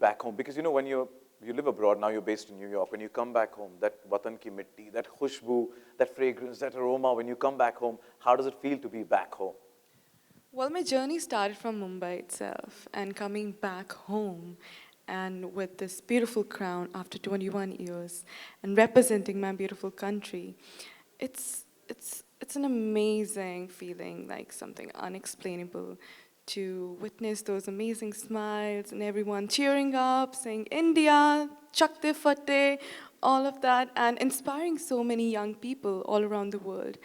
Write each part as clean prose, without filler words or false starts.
back home? Because, when you live abroad, now you're based in New York, when you come back home, that watan ki mitti, that khushboo, that fragrance, that aroma, when you come back home, how does it feel to be back home? Well, my journey started from Mumbai itself and coming back home and with this beautiful crown after 21 years and representing my beautiful country. It's an amazing feeling, like something unexplainable to witness those amazing smiles and everyone cheering up, saying India, Chakte Fatte, all of that, and inspiring so many young people all around the world.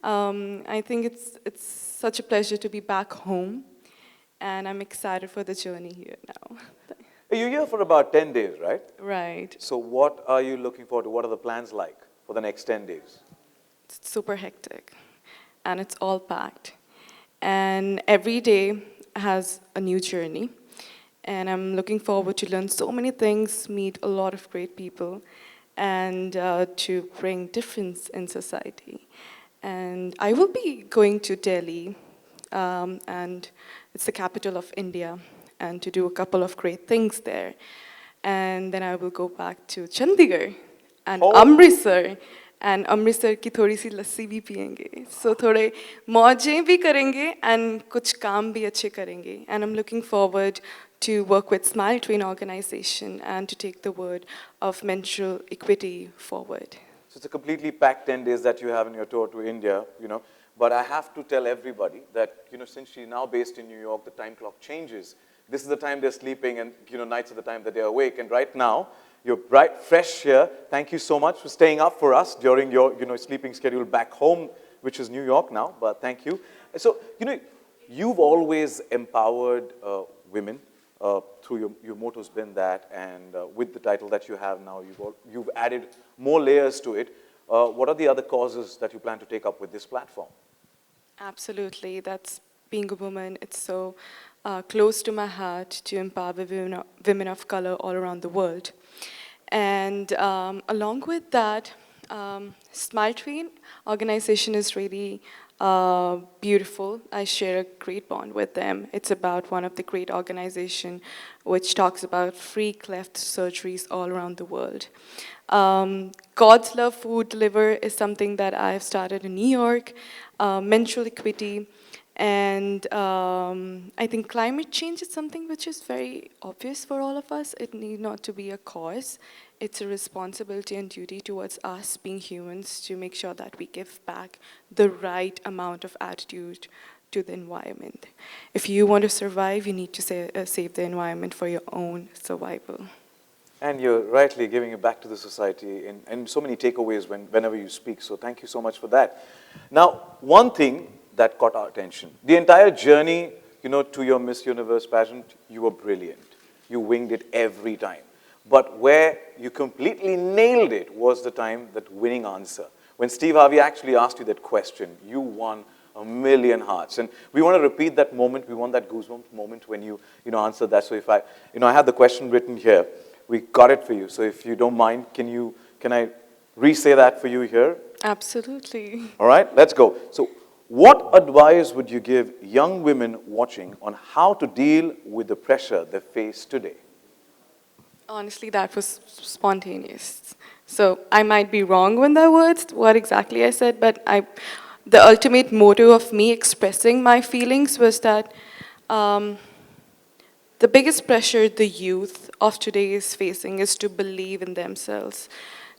I think it's such a pleasure to be back home, and I'm excited for the journey here now. You're here for about 10 days, right? Right. So what are you looking forward to? What are the plans like for the next 10 days? It's super hectic, and it's all packed. And every day has a new journey, and I'm looking forward to learn so many things, meet a lot of great people, and to bring difference in society. And I will be going to Delhi, and it's the capital of India, and to do a couple of great things there. And then I will go back to Chandigarh and Amritsar. And Amritsar की थोड़ी सी लस्सी भी पियेंगे. So थोड़े मौजें भी करेंगे and कुछ काम भी अच्छे करेंगे. And I'm looking forward to work with Smile Train organization and to take the word of menstrual equity forward. So it's a completely packed 10 days that you have in your tour to India, But I have to tell everybody that, since she's now based in New York, the time clock changes. This is the time they're sleeping and, nights are the time that they're awake. And right now, you're bright, fresh here. Thank you so much for staying up for us during your, sleeping schedule back home, which is New York now, but thank you. So, you've always empowered women through your motto's been that, and with the title that you have now, you've added more layers to it. What are the other causes that you plan to take up with this platform? Absolutely, that's being a woman. It's so close to my heart to empower women of color all around the world. And along with that, Smile Train organization is really beautiful. I share a great bond with them. It's about one of the great organizations which talks about free cleft surgeries all around the world. God's Love Food Deliver is something that I've started in New York, menstrual equity, and I think climate change is something which is very obvious for all of us. It need not to be a cause. It's a responsibility and duty towards us being humans to make sure that we give back the right amount of attitude to the environment. If you want to survive, you need to save the environment for your own survival. And you're rightly giving it back to the society in so many takeaways whenever you speak. So thank you so much for that. Now, one thing that caught our attention, the entire journey, to your Miss Universe pageant, you were brilliant. You winged it every time. But where you completely nailed it was the time, that winning answer. When Steve Harvey actually asked you that question, you won 1,000,000 hearts. And we want to repeat that moment. We want that goosebumps moment when you answered that. So if I have the question written here. We got it for you. So if you don't mind, can I re-say that for you here? Absolutely. All right, let's go. So what advice would you give young women watching on how to deal with the pressure they face today? Honestly, that was spontaneous. So I might be wrong with the words, what exactly I said, but the ultimate motto of me expressing my feelings was that the biggest pressure the youth of today is facing is to believe in themselves,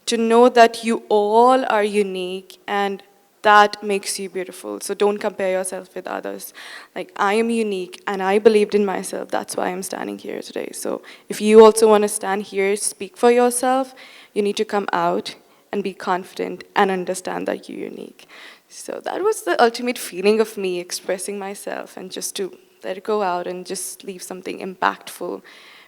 to know that you all are unique and that makes you beautiful. So don't compare yourself with others. Like, I am unique and I believed in myself. That's why I'm standing here today. So if you also want to stand here, speak for yourself, you need to come out and be confident and understand that you're unique. So that was the ultimate feeling of me expressing myself and just to let it go out and just leave something impactful,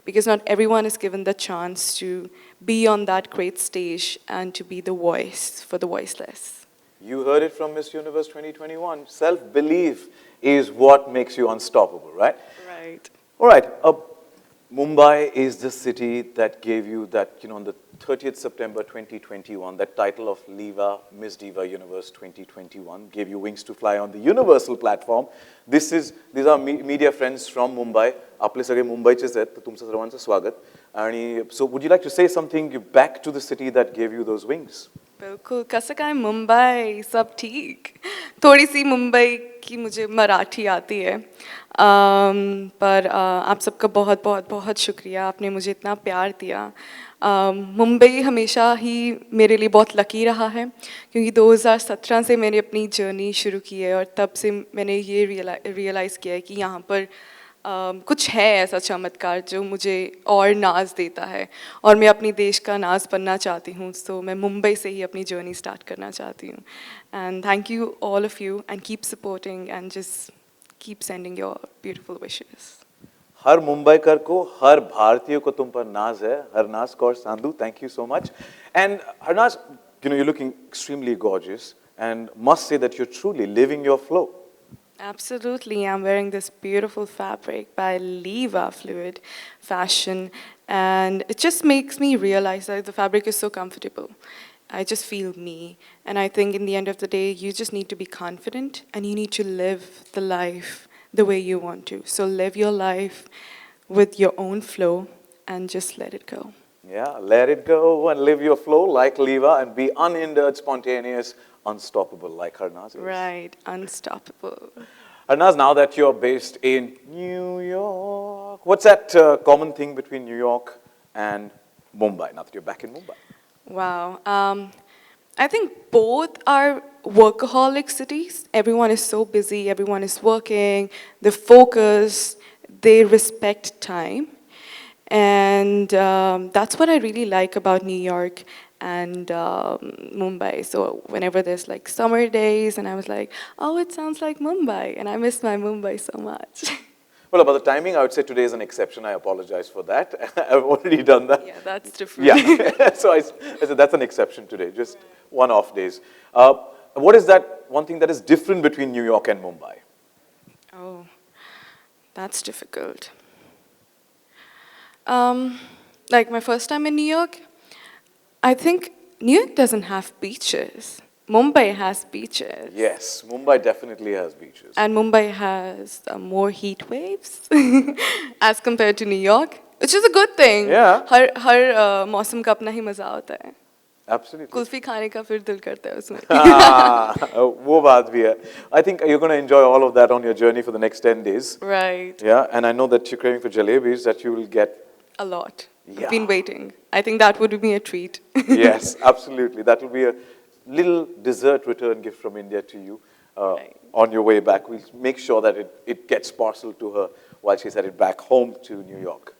because not everyone is given the chance to be on that great stage and to be the voice for the voiceless. You heard it from Miss Universe 2021. Self-belief is what makes you unstoppable, right? Right. All right. Mumbai is the city that gave you that, 30th September 2021, that title of Liva Miss Diva Universe 2021 gave you wings to fly on the universal platform. These are media friends from Mumbai. आपले सगळे मुंबईचेच आहेत, तर तुमचं सर्वांचं स्वागत. आणि so would you like to say something back to the city that gave you those wings? बिल्कुल, कसं काय मुंबई, सब ठीक. थोड़ी सी मुंबई की मुझे मराठी आती है, पर आप सबका बहुत बहुत बहुत शुक्रिया, आपने मुझे इतना प्यार दिया. मुंबई हमेशा ही मेरे लिए बहुत लकी रहा है, क्योंकि 2017 से मैंने अपनी जर्नी शुरू की है और तब से मैंने ये रियलाइज़ किया है कि यहाँ पर कुछ है ऐसा चमत्कार जो मुझे और नाज देता है और मैं अपनी देश का नाज बनना चाहती हूँ. तो मैं मुंबई से ही अपनी जर्नी स्टार्ट करना चाहती हूँ. And thank you all of you and keep supporting and just keep sending your beautiful wishes. हर मुंबईकर को, हर भारतीय को तुम पर नाज है. Harnaaz Kaur Sandhu, thank you so much. And Harnaaz, you're looking extremely gorgeous and must say that you're truly living your flow. Absolutely, I'm wearing this beautiful fabric by Liva Fluid Fashion, and it just makes me realize that the fabric is so comfortable. I just feel me, and I think in the end of the day, you just need to be confident and you need to live the life the way you want to. So live your life with your own flow and just let it go. Yeah, let it go and live your flow like Liva and be unhindered, spontaneous, unstoppable like Harnaaz is. Right, unstoppable. Harnaaz, now that you're based in New York, what's that common thing between New York and Mumbai, now that you're back in Mumbai? Wow. I think both are workaholic cities. Everyone is so busy, everyone is working, they focus, they respect time. And that's what I really like about New York and Mumbai. So whenever there's like summer days and I was like, oh, it sounds like Mumbai, and I miss my Mumbai so much. Well, about the timing, I would say today is an exception. I apologize for that. I've already done that. Yeah, that's different. Yeah, so I said that's an exception today, just one-off days. What is that one thing that is different between New York and Mumbai? Oh, that's difficult. Like my first time in New York, I think New York doesn't have beaches. Mumbai has beaches. Yes, Mumbai definitely has beaches. And Mumbai has more heat waves as compared to New York, which is a good thing. Yeah. हर मौसम का अपना ही मजा होता है. Absolutely. Kulfi खाने का फिर दिल करता है उसमें. वो बात भी है. I think you're going to enjoy all of that on your journey for the next 10 days. Right. Yeah, and I know that you're craving for jalebis that you will get. A lot. Yeah. I've been waiting. I think that would be a treat. Yes, absolutely. That will be a little dessert return gift from India to you Right. on your way back. We'll make sure that it gets parceled to her while she's headed back home to New York.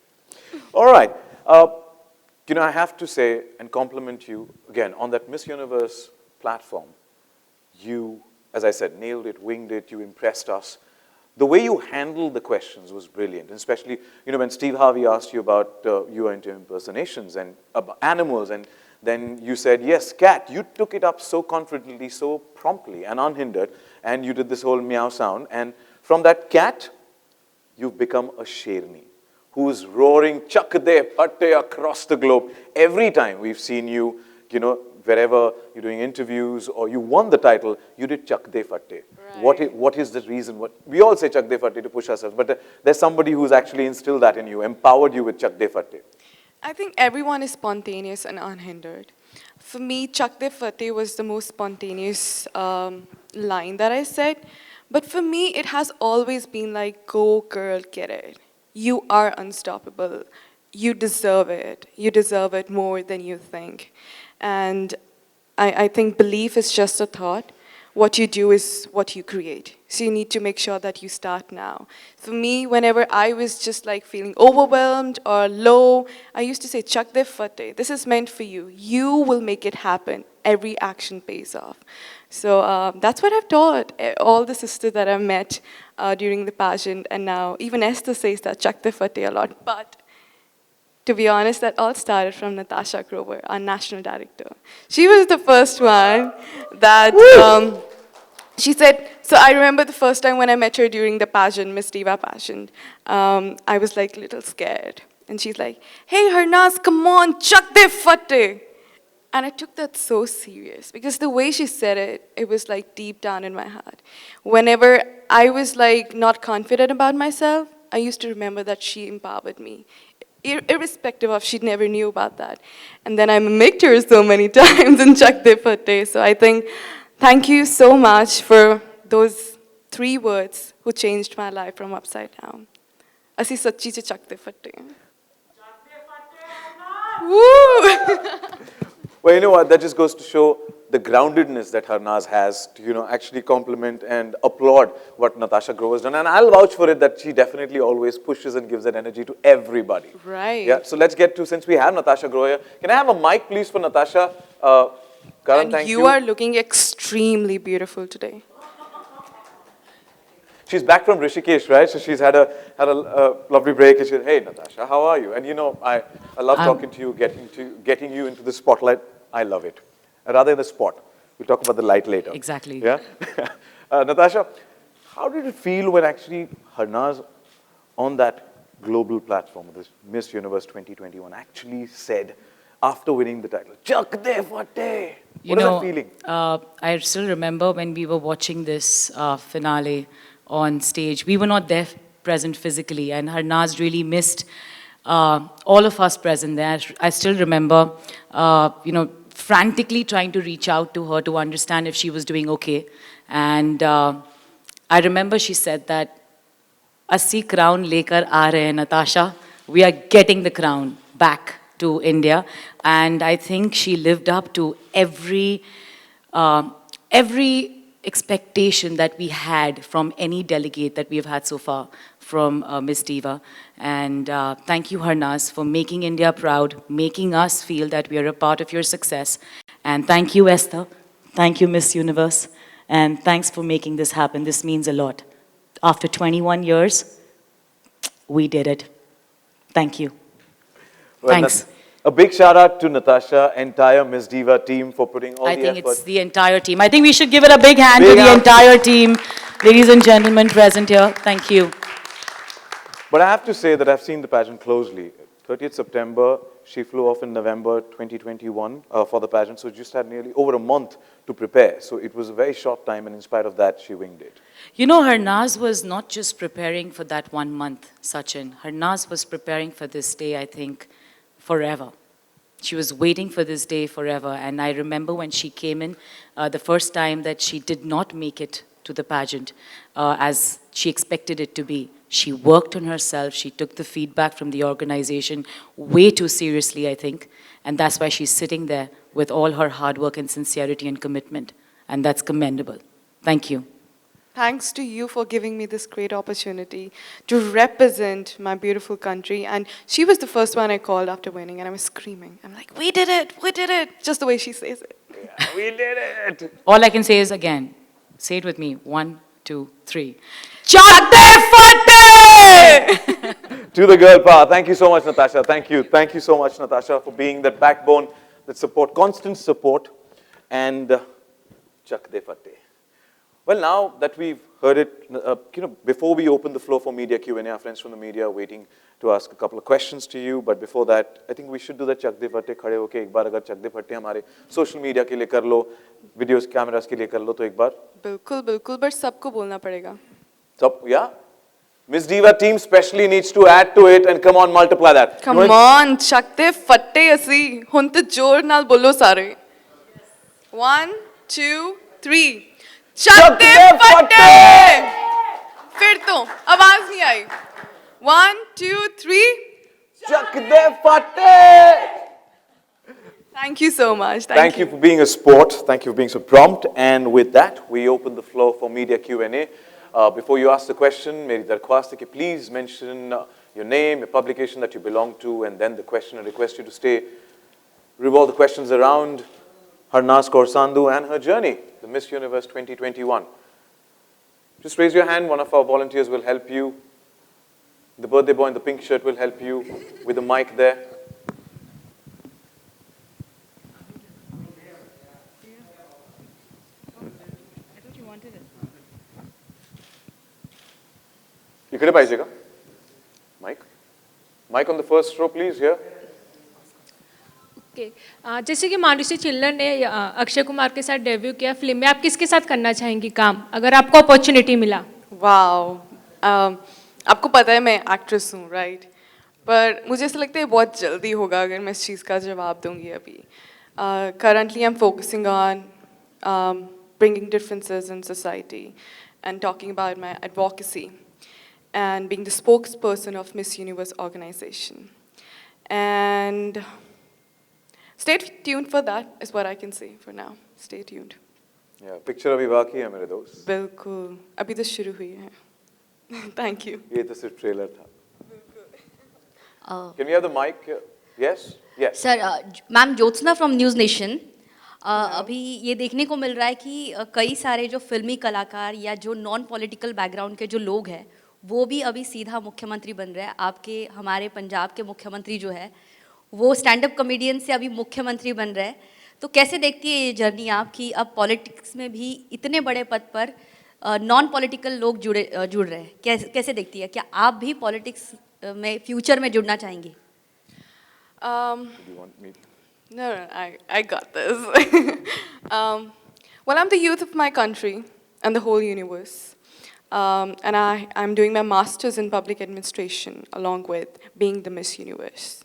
All right. I have to say and compliment you again on that Miss Universe platform. You, as I said, nailed it, winged it, you impressed us. The way you handled the questions was brilliant, and especially, when Steve Harvey asked you about you into impersonations and about animals, and then you said, yes, cat. You took it up so confidently, so promptly and unhindered, and you did this whole meow sound. And from that cat, you've become a sherni who's roaring chak de patte across the globe. Every time we've seen you, wherever you're doing interviews or you won the title, you did chak de fatte. Right. What is the reason? We all say chak de fatte to push ourselves, but there's somebody who's actually instilled that in you, empowered you with chak de fatte. I think everyone is spontaneous and unhindered. For me, Chak De Fateh was the most spontaneous line that I said. But for me, it has always been like, go girl, get it. You are unstoppable. You deserve it. You deserve it more than you think. And I think belief is just a thought. What you do is what you create. So you need to make sure that you start now. For me, whenever I was just like feeling overwhelmed or low, I used to say, Chak de fateh, this is meant for you. You will make it happen. Every action pays off. So that's what I've taught all the sisters that I've met during the pageant. And now even Esther says that, Chak de fateh a lot. But to be honest, that all started from Natasha Grover, our national director. She was the first one that, she said, so I remember the first time when I met her during the pageant, Miss Diva pageant, I was like a little scared. And she's like, hey, Harnaaz, come on, chak de fatte. And I took that so serious because the way she said it, it was like deep down in my heart. Whenever I was like not confident about myself, I used to remember that she empowered me. Irrespective of she never knew about that. And then I mimicked her so many times in Chak De Fatte. So I think, thank you so much for those 3 words who changed my life from upside down. Asi sachi ch Chak De Fatte. Woo! Well, you know what? That just goes to show the groundedness that Harnaaz has to, actually compliment and applaud what Natasha Grover has done. And I'll vouch for it that she definitely always pushes and gives that energy to everybody. Right. Yeah. So let's get to, since we have Natasha Grover here, can I have a mic, please, for Natasha? Karan, thank you. You are looking extremely beautiful today. She's back from Rishikesh, right? So she's had a lovely break. And she said, hey, Natasha, how are you? And I love talking to you, getting you into the spotlight. I love it. Rather the spot. We'll talk about the light later. Exactly. Yeah? Natasha, how did it feel when actually Harnaaz on that global platform, this Miss Universe 2021, actually said, after winning the title, Chak de fatte? What is that feeling? I still remember when we were watching this finale on stage. We were not there present physically, and Harnaaz really missed all of us present there. I still remember, frantically trying to reach out to her to understand if she was doing okay. And I remember she said that, "Assi crown lekar aa rahe hain, Natasha. We are getting the crown back to India." And I think she lived up to every expectation that we had from any delegate that we have had so far from Miss Diva. And thank you, Harnaaz, for making India proud, making us feel that we are a part of your success. And thank you, Esther. Thank you, Miss Universe. And thanks for making this happen. This means a lot. After 21 years, we did it. Thank you. Well, Thanks. A big shout out to Natasha, entire Miss Diva team for putting all the effort. I think it's the entire team. I think we should give it a big hand to the entire team. Ladies and gentlemen present here, thank you. But I have to say that I've seen the pageant closely. 30th September, she flew off in November 2021 for the pageant, so just had nearly over a month to prepare. So it was a very short time, and in spite of that, she winged it. You know, Harnaaz was not just preparing for that 1 month, Sachin. Harnaaz was preparing for this day, I think, forever. She was waiting for this day forever. And I remember when she came in, the first time that she did not make it to the pageant as she expected it to be. She worked on herself. She took the feedback from the organization way too seriously, I think. And that's why she's sitting there with all her hard work and sincerity and commitment. And that's commendable. Thank you. Thanks to you for giving me this great opportunity to represent my beautiful country. And she was the first one I called after winning, and I was screaming. I'm like, we did it, just the way she says it. Yeah, we did it. All I can say is again, say it with me, 1, 2, 3. Chak de fatte! To the girl power. Thank you so much, Natasha. Thank you. Thank you so much, Natasha, for being that backbone, that support, constant support, and Chak de fatte. Well, now that we've heard it, before we open the floor for media Q&A, our friends from the media are waiting to ask a couple of questions to you. But before that, I think we should do the Chak de fatte khade hoke ek baar agar Chak de fatte hamare social media ke liye kar lo, videos, cameras ke liye kar lo to ek baar. बिल्कुल, but सबको बोलना पड़ेगा. So, yeah. Miss Diva team specially needs to add to it and come on, multiply that. Come on, Chak de fatte asi. Hun te जोर नाल बोलो सारे. 1, 2, 3. चक दे फटे! फिर तो आवाज नहीं आई. 1, 2, 3. चक दे फटे! Thank you so much. Thank you for being a sport. Thank you for being so prompt. And with that, we open the floor for media Q&A. Before you ask the question, meri darkhwast hai ki please mention your name, your publication that you belong to, and then the question. I request you to stay, revolve the questions around Harnaaz Kaur Sandhu and her journey, the Miss Universe 2021. Just raise your hand. One of our volunteers will help you. The birthday boy in the pink shirt will help you with the mic there. इकडे पाहिजे का? Mic? Mic on the first row, please, here. Okay जैसे कि मानुषी चिल्लर ने अक्षय कुमार के साथ debut किया फिल्म में, आप किसके साथ करना चाहेंगी काम अगर आपको अपॉर्चुनिटी मिला? वाओ, आपको पता है मैं एक्ट्रेस हूँ, राइट? पर मुझे ऐसा लगता है बहुत जल्दी होगा अगर मैं इस चीज़ का जवाब दूंगी अभी. Currently I'm focusing on bringing differences in society and talking about my advocacy and being the spokesperson of Miss Universe organization. And stay tuned for that is what I can say for now. Stay tuned. Yeah, picture अभी बाकी है मेरे दोस्त. बिल्कुल, अभी तो शुरू हुई है. Thank you. ये तो सिर्फ ट्रेलर था. Can we have the mic? Yes? Yes. Sir, ma'am Jyotsna from news nation. अभी ये देखने को मिल रहा है कि कई सारे जो फिल्मी कलाकार या जो नॉन पॉलिटिकल बैकग्राउंड के जो लोग हैं वो भी अभी सीधा मुख्यमंत्री बन रहे हैं. आपके हमारे पंजाब के मुख्यमंत्री जो है वो स्टैंड अप कॉमेडियन से अभी मुख्यमंत्री बन रहे हैं. तो कैसे देखती है ये जर्नी आप कि अब पॉलिटिक्स में भी इतने बड़े पद पर नॉन पॉलिटिकल लोग जुड़ रहे हैं? कैसे देखती है? क्या आप भी पॉलिटिक्स में फ्यूचर में जुड़ना चाहेंगी? Do you want me? No, I got this. Well, I'm the youth of my country and the whole universe. And I'm doing my master's in public administration along with being the Miss Universe.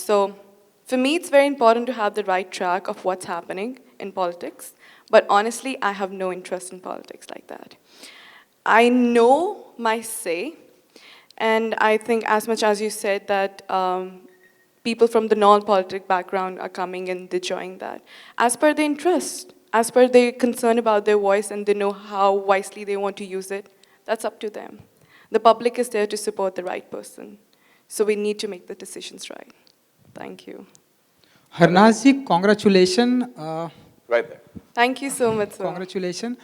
So for me, it's very important to have the right track of what's happening in politics. But honestly, I have no interest in politics like that. I know my say, and I think as much as you said that people from the non-politic background are coming and they're joining that. As per their interest, as per their concern about their voice and they know how wisely they want to use it, that's up to them. The public is there to support the right person. So we need to make the decisions right. Thank you. Harnaaz ji, congratulations. Right there. Thank you so much, sir. Congratulations.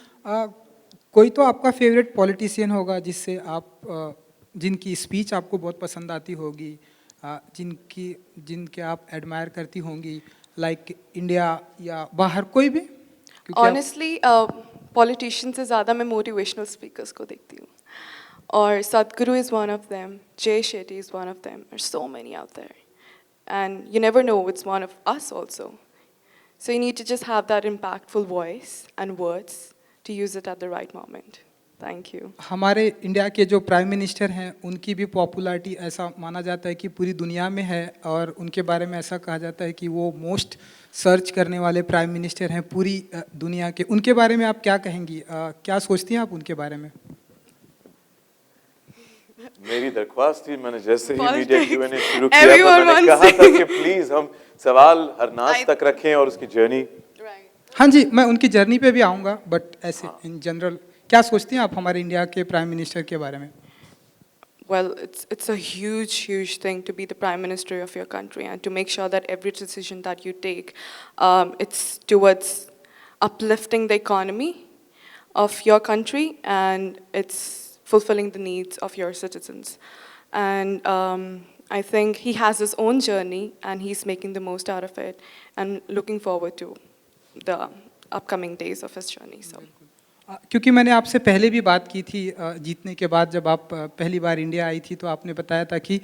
कोई तो आपका favourite politician होगा जिससे आप जिनकी speech आपको बहुत पसंद आती होगी, जिनके आप एडमायर करती होंगी, लाइक इंडिया या बाहर कोई भी? Honestly, politicians से ज़्यादा मैं motivational speakers को देखती हूँ. और Sadhguru is one of them. Jay Shetty is one of them. There's so many out there. And you never know it's one of us also. So you need to just have that impactful voice and words to use it at the right moment. Thank you. हमारे India के जो prime minister हैं उनकी भी popularity ऐसा माना जाता है कि पूरी दुनिया में है, और उनके बारे में ऐसा कहा जाता है कि वो मोस्ट सर्च करने वाले प्राइम मिनिस्टर हैं पूरी दुनिया के. उनके बारे में आप क्या कहेंगी? क्या सोचती हैं आप उनके बारे में? मेरी दरख्वास्त थी, मैंने जैसे ही मीडिया Q&A शुरू किया तो मैंने कहा था कि प्लीज हम सवाल हरनाज तक रखें और उसकी जर्नी. हाँ जी, मैं उनकी जर्नी पे भी आऊँगा, बट ऐसे इन जनरल क्या सोचती हैं आप हमारे इंडिया के प्राइम मिनिस्टर के बारे में? Well, it's a huge thing to be the prime minister of your country and to make sure that every decision that you take, it's towards uplifting the economy of your country and it's fulfilling the needs of your citizens. And I think he has his own journey and he's making the most out of it and looking forward to the upcoming days of his journey. So. क्योंकि मैंने आपसे पहले भी बात की थी जीतने के बाद, जब आप पहली बार इंडिया आई थी तो आपने बताया था कि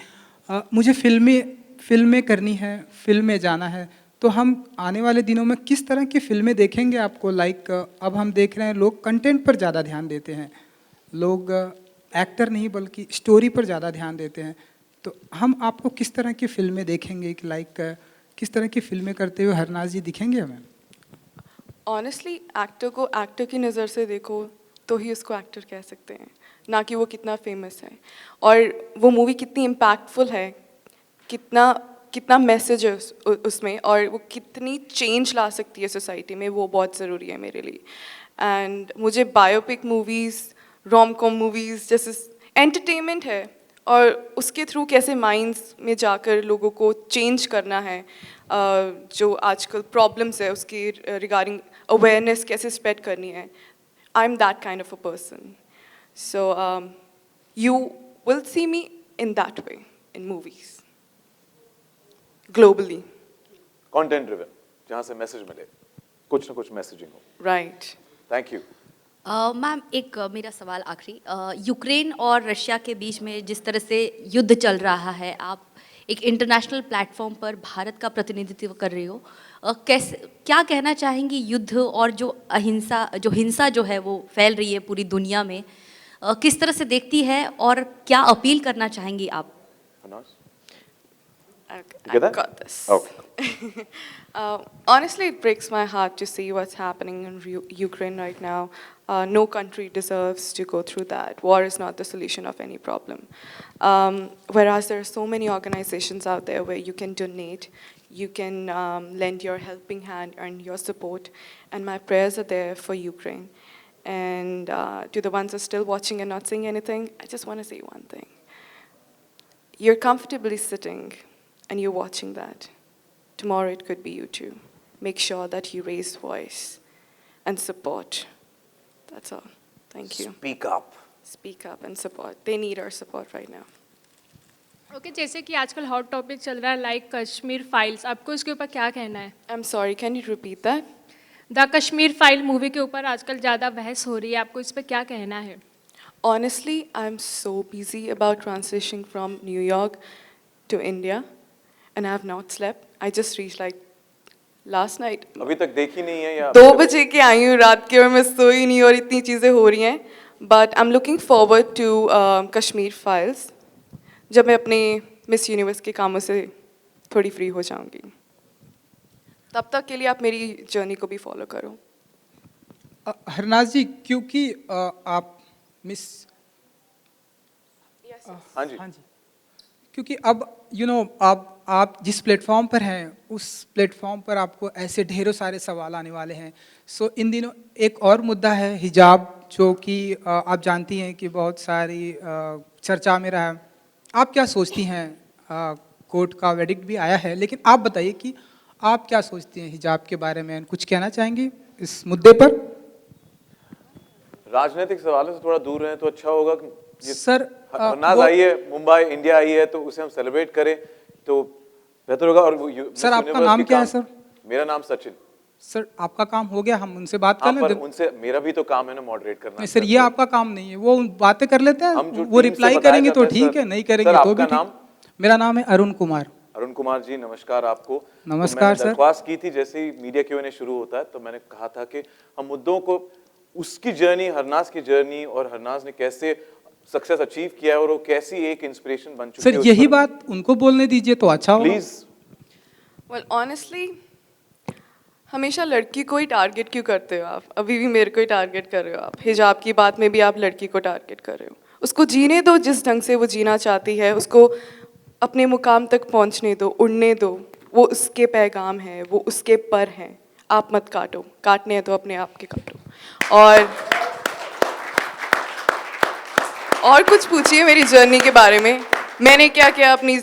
मुझे फिल्में करनी है, फिल्म में जाना है. तो हम आने वाले दिनों में किस तरह की फिल्में देखेंगे आपको? लाइक अब हम देख रहे हैं लोग कंटेंट पर ज़्यादा ध्यान देते हैं, लोग एक्टर नहीं बल्कि स्टोरी पर ज़्यादा ध्यान देते हैं. तो हम आपको किस तरह की फिल्में देखेंगे कि लाइक किस तरह की फिल्में करते हुए हरनाज जी दिखेंगे हमें? ऑनेस्टली एक्टर को एक्टर की नज़र से देखो तो ही उसको एक्टर कह सकते हैं, ना कि वो कितना फेमस है और वो मूवी कितनी इम्पैक्टफुल है, कितना मैसेज है उसमें और वो कितनी चेंज ला सकती है सोसाइटी में, वो बहुत ज़रूरी है मेरे लिए. एंड मुझे biopic movies, rom com movies जैसे एंटरटेनमेंट है और उसके थ्रू कैसे माइंड्स में जाकर लोगों को चेंज करना है, जो आजकल प्रॉब्लम्स है उसकी रिगार्डिंग अवेयरनेस कैसे स्प्रेड करनी है. I am that kind of a person. So you will see me in that way in movies globally. Content driven, जहाँ से मैसेज मिले, कुछ ना कुछ मैसेजिंग हो. राइट. Thank you. मैम एक मेरा सवाल आखिरी, यूक्रेन और रशिया के बीच में जिस तरह से युद्ध चल रहा है, आप एक इंटरनेशनल प्लेटफॉर्म पर भारत का प्रतिनिधित्व कर रही हो, कैसे क्या कहना चाहेंगी युद्ध और जो हिंसा जो है वो फैल रही है पूरी दुनिया में, किस तरह से देखती है और क्या अपील करना चाहेंगी आप? Okay, I've got this. Okay. Honestly, it breaks my heart to see what's happening in Ukraine right now. No country deserves to go through that. War is not the solution of any problem. Whereas there are so many organizations out there where you can donate, you can lend your helping hand and your support. And my prayers are there for Ukraine. And to the ones who are still watching and not saying anything, I just want to say one thing. You're comfortably sitting and you're watching that. Tomorrow it could be you too. Make sure that you raise voice and support. That's all. Thank you. Speak up. Speak up and support. They need our support right now. Okay जैसे कि आजकल hot topic चल रहा है like Kashmir files, आपको इसके ऊपर क्या कहना है? I'm sorry, can you repeat that? The Kashmir file movie के ऊपर आजकल ज़्यादा बहस हो रही है, आपको इस पर क्या कहना है? Honestly, I'm so busy about transitioning from New York to India and I have not slept. I just reached like last night. अभी तक देखी नहीं है या 2 बजे के आई हूँ रात के और मैं सोई नहीं और इतनी चीज़ें हो रही हैं. But I'm looking forward to Kashmir Files. जब मैं अपने मिस यूनिवर्स के कामों से थोड़ी फ्री हो जाऊंगी. तब तक के लिए आप मेरी जर्नी को भी फॉलो करो. हरनाज जी, क्योंकि आप मिस हाँ जी, क्योंकि अब आप जिस प्लेटफॉर्म पर हैं उस प्लेटफॉर्म पर आपको ऐसे ढेरों सारे सवाल आने वाले हैं. सो इन दिनों एक और मुद्दा है हिजाब, जो कि आप जानती हैं कि बहुत सारी चर्चा में रहा है. आप क्या सोचती हैं? कोर्ट का वेडिक्ट भी आया है, लेकिन आप बताइए कि आप क्या सोचती हैं हिजाब के बारे में? कुछ कहना चाहेंगी इस मुद्दे पर? राजनीतिक सवालों से थोड़ा दूर रहें तो अच्छा होगा. सर हरनाज आई है, मुंबई इंडिया आई है, तो उसे हम सेलिब्रेट करें तो बेहतर होगा. और सर आपका नाम क्या है? सर मेरा नाम सचिन. सर आपका काम हो गया, हम उनसे बात कर पर लें. उनसे मेरा भी तो काम है ना मॉडरेट करना. नहीं सर, ये आपका काम नहीं है. वो बातें कर लेते हैं, वो रिप्लाई करेंगे तो ठीक है, नहीं करेंगे तो भी ठीक. मेरा नाम है अरुण कुमार. अरुण कुमार जी, नमस्कार आपको. नमस्कार सर. दरख्वास्त की थी जैसे ही मीडिया Q&A शुरू होता है तो मैंने कहा था कि हम मुद्दों को, उसकी जर्नी, हरनाज की जर्नी और हरनाज ने कैसे सक्सेस अचीव किया और वो कैसी एक इंस्पिरेशन बन चुकी है. सर यही बात उनको बोलने दीजिए तो अच्छा होगा. प्लीज. Well, honestly, हमेशा लड़की को ही टारगेट क्यों करते हो आप? अभी भी मेरे को ही टारगेट कर रहे हो आप. हिजाब की बात में भी आप लड़की को टारगेट कर रहे हो. उसको जीने दो जिस ढंग से वो जीना चाहती है, उसको अपने मुकाम तक पहुंचने दो, उड़ने दो. वो उसके पैगाम है, वो उसके पर हैं. आप मत काटो. काटने हैं तो अपने आप के काटो. और कुछ पूछिए मेरी जर्नी के बारे में. मैंने क्या क्या अपनी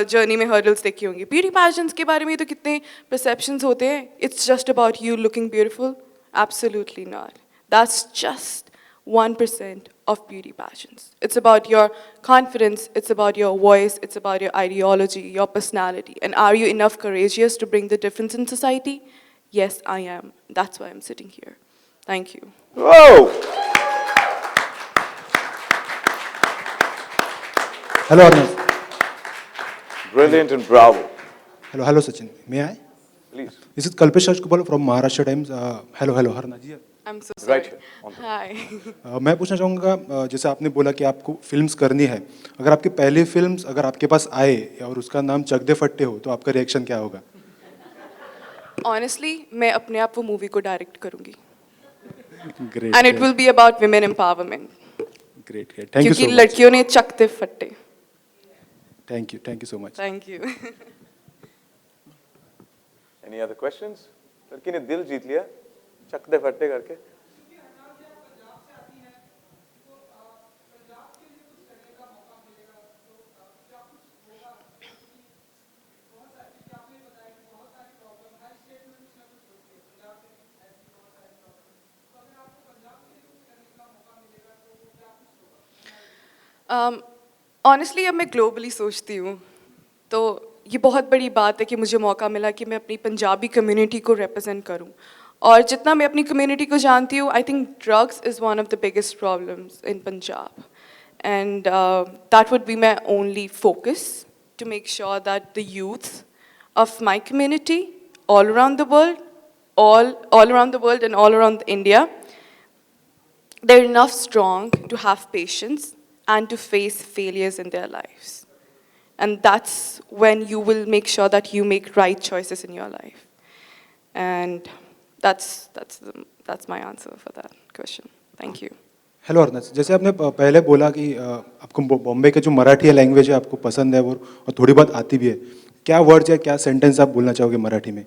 जर्नी में हर्डल्स देखी होंगी. ब्यूटी पैजेंट्स के बारे में तो कितने परसेप्शंस होते हैं. It's just about you looking beautiful. Absolutely not. That's just 1% of beauty pageants. It's about your confidence, it's about your voice, it's about your ideology, your personality. And are you enough courageous to bring the difference in society? Yes, I am. That's why I'm sitting here. Thank you. Whoa! Hello, Harnaaz. Brilliant and bravo. Hello, Sachin. May I? Please. This is Kalpesh Rajgopal from Maharashtra Times. Hello, Harnaaz ji. I'm so sorry. Right here. Hi. मैं पूछना चाहूँगा, जैसे आपने बोला कि आपको films करनी है, अगर आपकी पहली फिल्म्स अगर आपके पास आए और उसका नाम चक दे फट्टे हो तो आपका रिएक्शन क्या होगा? Honestly, मैं अपने आप वो मूवी को डायरेक्ट करूँगी. Great. And it will be about women empowerment. Great. Thank you so क्योंकि much. लड़कियों ने चकते फट्टे. Thank you so much. Thank you. Any other questions? लड़की ने दिल जीत लिया चकते फट्टे करके. Honestly, अब मैं ग्लोबली सोचती हूँ तो ये बहुत बड़ी बात है कि मुझे मौका मिला कि मैं अपनी पंजाबी कम्युनिटी को रिप्रेजेंट करूँ. और जितना मैं अपनी कम्युनिटी को जानती हूँ, I think drugs is one of the biggest problems in Punjab, and that would be my only focus to make sure that the youth of my community all around the world, all around the world and all around India, they're enough strong to have patience and to face failures in their lives. And that's when you will make sure that you make right choices in your life. And that's my answer for that question. Thank you. Hello Harnaaz, जैसे आपने पहले बोला कि आपको बॉम्बे के जो Marathi language है आपको पसंद है वो और थोड़ी बहुत आती भी है, क्या वर्ड्स या क्या सेंटेंस आप बोलना चाहोगे मराठी में?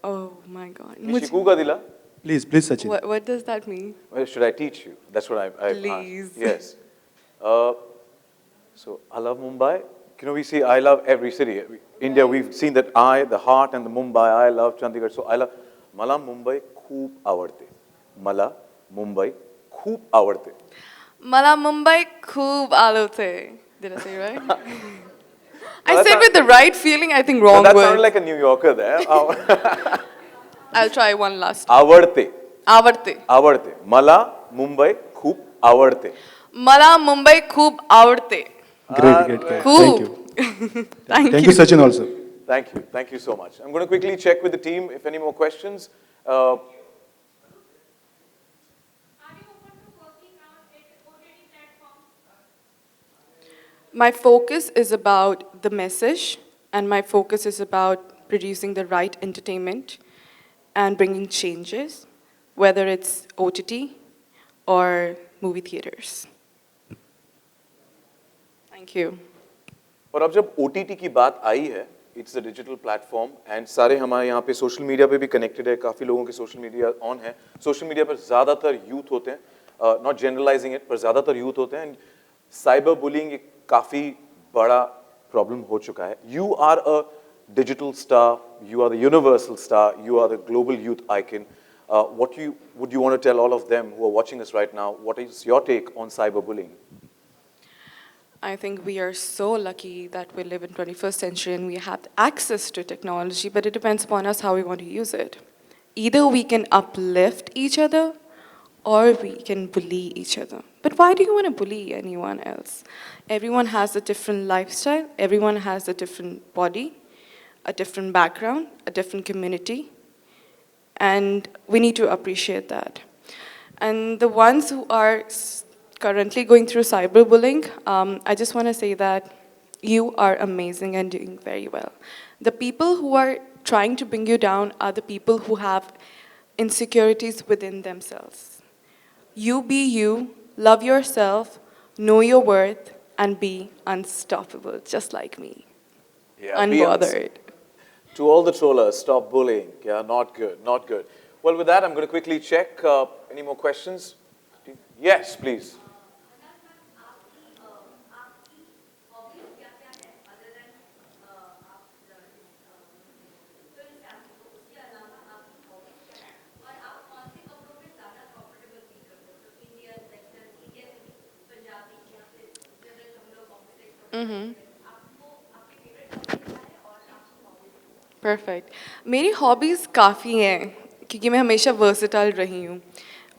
Oh my God. शिकू का दिला? Please Sachin. What does that mean? Well, should I teach you? That's what I Please. asked. Yes. So I love Mumbai. You know, we see I love every city. India, we've seen that the heart and the Mumbai. I love Chandigarh. So I love मला मुंबई खूप आवडते. मला मुंबई खूप आवडते. मला मुंबई खूप आवडते. Did I say it right? I said with the right feeling, I think wrong That word. sounded like a New Yorker there. I'll try one last. आवडते. आवडते. आवडते. मला मुंबई खूप आवडते. मला मुंबई खूप आवडते. Great. खूप. Thank you, Sachin, also. Thank you so much. I'm going to quickly check with the team if any more questions. My focus is about the message, and my focus is about producing the right entertainment and bringing changes, whether it's OTT or movie theaters. Thank you. और अब जब OTT की बात आई है, it's a digital platform and सारे हमारे यहाँ पे सोशल मीडिया पे भी कनेक्टेड है, काफ़ी लोगों के सोशल मीडिया ऑन है. सोशल मीडिया पर ज़्यादातर यूथ होते हैं, नॉट जनरलाइजिंग इट, पर ज़्यादातर यूथ होते हैं. साइबर बुलिंग एक काफ़ी बड़ा प्रॉब्लम हो चुका है. You are a digital star, you are the universal star, you are the global youth icon. Would you want to tell all of them who are watching us right now, what is your take on cyberbullying? I think we are so lucky that we live in 21st century and we have access to technology, but it depends upon us how we want to use it. Either we can uplift each other or we can bully each other. But why do you want to bully anyone else? Everyone has a different lifestyle, everyone has a different body, a different background, a different community, and we need to appreciate that. And the ones who are currently going through cyberbullying, I just want to say that you are amazing and doing very well. The people who are trying to bring you down are the people who have insecurities within themselves. You be you, love yourself, know your worth, and be unstoppable, just like me. Yeah, unbothered. To all the trollers, stop bullying. Yeah, not good, not good. Well, with that, I'm going to quickly check. Any more questions? Yes, please. Perfect. मेरी hobbies काफ़ी हैं क्योंकि मैं हमेशा versatile रही हूँ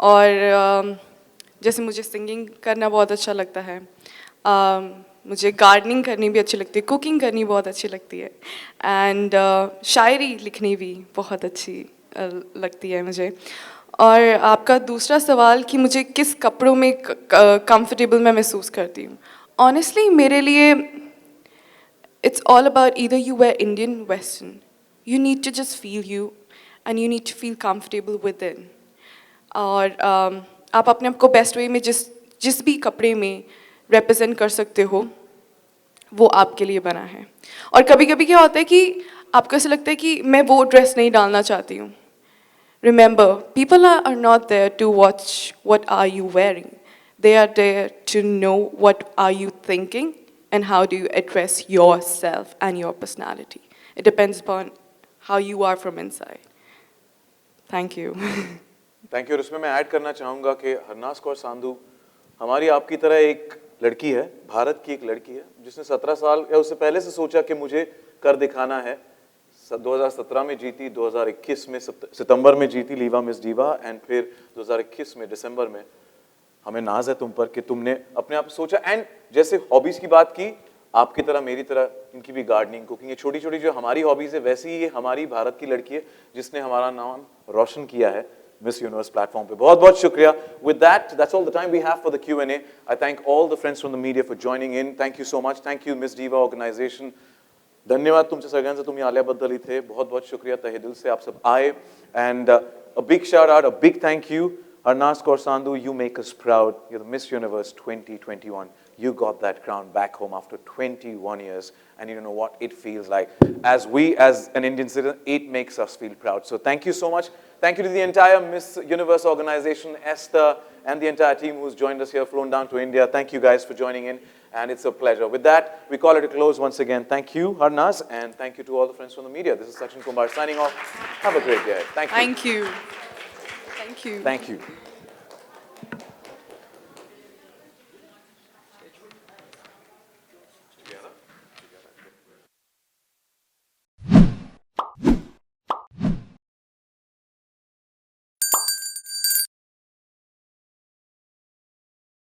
और जैसे मुझे सिंगिंग करना बहुत अच्छा लगता है, मुझे गार्डनिंग करनी भी अच्छी लगती है, कुकिंग करनी बहुत अच्छी लगती है एंड शायरी लिखनी भी बहुत अच्छी लगती है मुझे. और आपका दूसरा सवाल कि मुझे किस कपड़ों में कंफर्टेबल मैं महसूस करती हूँ, ऑनेस्टली मेरे लिए it's all about either you wear Indian, Western. You need to just feel you and you need to feel comfortable within. और आप अपने आप को बेस्ट वे में जिस भी कपड़े में represent कर सकते हो वो आपके लिए बना है. और कभी कभी क्या होता है कि आपको ऐसा लगता है कि मैं वो ड्रेस नहीं डालना चाहती हूँ. Remember, people are not there to watch what are you wearing. They are there to know what are you thinking and how do you address yourself and your personality. It depends upon how you are from inside. Thank you. Thank you. और इसमें मैं add करना चाहूँगा कि हरनाज़ कौर सांधू हमारी आपकी तरह एक लड़की है, भारत की एक लड़की है जिसने 17 साल या उससे पहले से सोचा कि मुझे कर दिखाना है. 2017 में जीती, 2021 में सितंबर में जीती लीवा मिस डीवा, एंड फिर 2021 में दिसंबर में। हमें नाज है तुम पर कि तुमने अपने आप सोचा। एंड जैसे हॉबीज की बात की, आपकी तरह मेरी तरह इनकी भी गार्डनिंग, कुकिंग, ये छोटी छोटी जो हमारी हॉबीज है, वैसे ही ये हमारी भारत की लड़की है जिसने हमारा नाम रोशन किया है मिस यूनिवर्स प्लेटफॉर्म पे। बहुत बहुत शुक्रिया। With that, that's all the time we have for the Q&A. I thank all the friends from the media for joining in. Thank you so much. Thank you miss Diva organisation. धन्यवाद तुमचे सगळ्यांचं, तुम्ही आल्याबद्दल इथे बहुत बहुत शुक्रिया, तहे दिल से आप सब आए। And a big shout out, a big thank you, Harnaaz Kaur Sandhu, you make us proud. You're the Miss Universe 2021. You got that crown back home after 21 years, and you know what it feels like. As an Indian citizen, it makes us feel proud. So thank you so much. Thank you to the entire Miss Universe organization, Esther, and the entire team who's joined us here, flown down to India. Thank you guys for joining in, and it's a pleasure. With that, we call it a close once again. Thank you, Harnaaz, and thank you to all the friends from the media. This is Sachin Kumar signing off. Have a great day. Thank you. Thank you. Thank you. Thank you.